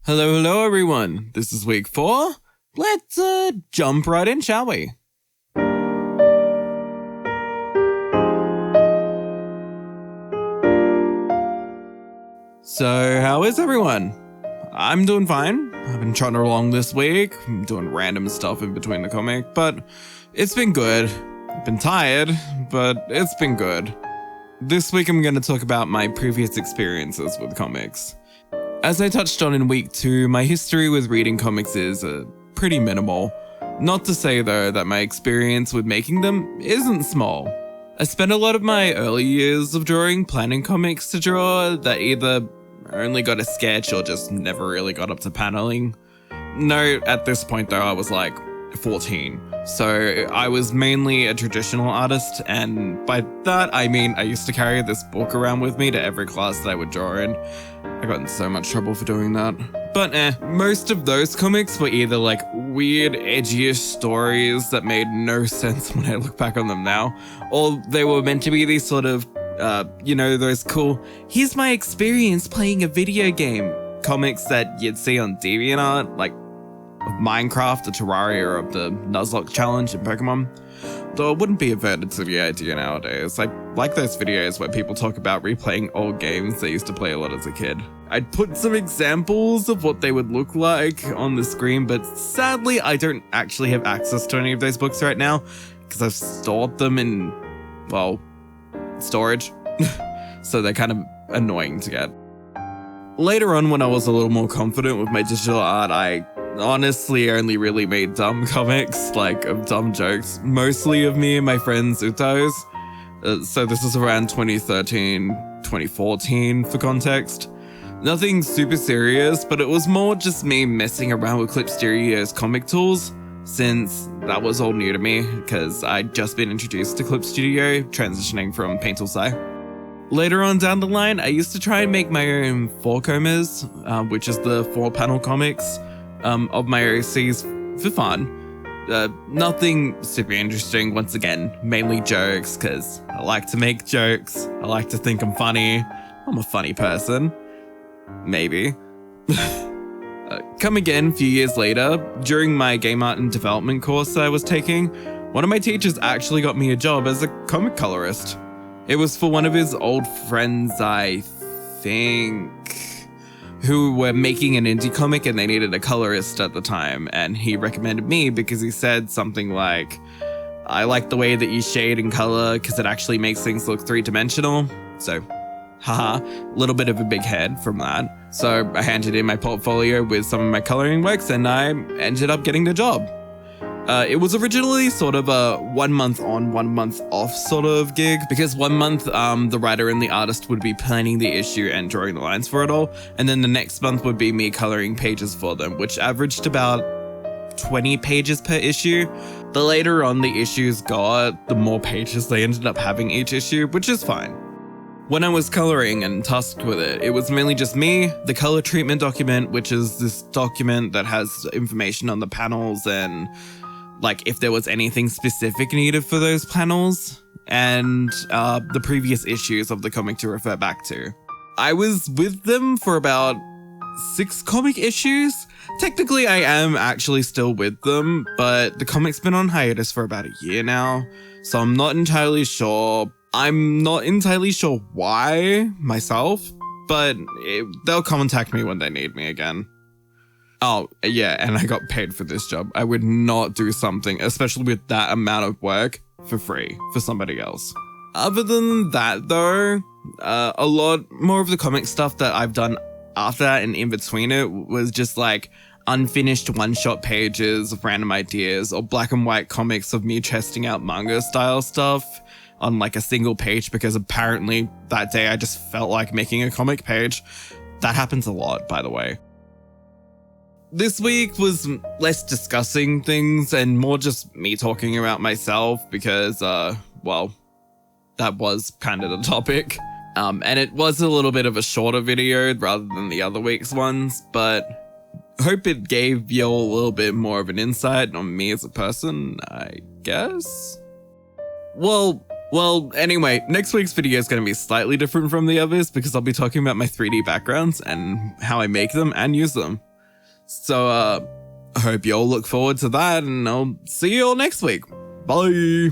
Hello everyone. This is week 4. Let's jump right in, shall we? So, how is everyone? I'm doing fine. I've been trotting along this week. I'm doing random stuff in between the comic, but it's been good. I've been tired, but it's been good. This week I'm going to talk about my previous experiences with comics. As I touched on in week 2, my history with reading comics is pretty minimal. Not to say though that my experience with making them isn't small. I spent a lot of my early years of drawing planning comics to draw that either only got a sketch or just never really got up to paneling. No, at this point though I was like 14. So I was mainly a traditional artist, and by that I mean I used to carry this book around with me to every class that I would draw in. I got in so much trouble for doing that. But most of those comics were either like weird, edgy-ish stories that made no sense when I look back on them now, or they were meant to be these sort of, those cool, here's my experience playing a video game comics that you'd see on DeviantArt, like of Minecraft, the Terraria, or of the Nuzlocke challenge in Pokemon. Though it wouldn't be averted to the idea nowadays. I like those videos where people talk about replaying old games they used to play a lot as a kid. I'd put some examples of what they would look like on the screen, but sadly I don't actually have access to any of those books right now because I've stored them in, storage. So they're kind of annoying to get. Later on, when I was a little more confident with my digital art, I honestly only really made dumb comics, of dumb jokes, mostly of me and my friends Utos. So this is around 2013, 2014 for context. Nothing super serious, but it was more just me messing around with Clip Studio's comic tools, since that was all new to me, because I'd just been introduced to Clip Studio, transitioning from Paint Tool Sci. Later on down the line, I used to try and make my own 4-comers, which is the 4-panel comics of my OCs for fun. Nothing super interesting, once again, mainly jokes, because I like to make jokes. I like to think I'm funny. I'm a funny person. Maybe. Come again a few years later, during my game art and development course I was taking, one of my teachers actually got me a job as a comic colorist. It was for one of his old friends, I think, who were making an indie comic and they needed a colorist at the time, and he recommended me because he said something like, I like the way that you shade and color because it actually makes things look 3-dimensional. So, haha, little bit of a big head from that. So I handed in my portfolio with some of my coloring works and I ended up getting the job. It was originally sort of a 1 month on, 1 month off sort of gig, because 1 month the writer and the artist would be planning the issue and drawing the lines for it all, and then the next month would be me coloring pages for them, which averaged about 20 pages per issue. The later on the issues got, the more pages they ended up having each issue, which is fine. When I was coloring and tasked with it, it was mainly just me, the color treatment document, which is this document that has information on the panels and if there was anything specific needed for those panels, and the previous issues of the comic to refer back to. I was with them for about 6 comic issues. Technically, I am actually still with them, but the comic's been on hiatus for about a year now, so I'm not entirely sure. I'm not entirely sure why myself, but they'll contact me when they need me again. Oh, yeah, and I got paid for this job. I would not do something, especially with that amount of work, for free for somebody else. Other than that, though, a lot more of the comic stuff that I've done after that and in between it was just unfinished one-shot pages of random ideas, or black and white comics of me testing out manga-style stuff on a single page, because apparently that day I just felt like making a comic page. That happens a lot, by the way. This week was less discussing things and more just me talking about myself because, that was kind of the topic. And it was a little bit of a shorter video rather than the other week's ones, but hope it gave you all a little bit more of an insight on me as a person, I guess? Well, anyway, next week's video is going to be slightly different from the others because I'll be talking about my 3D backgrounds and how I make them and use them. So I hope you all look forward to that, and I'll see you all next week. Bye.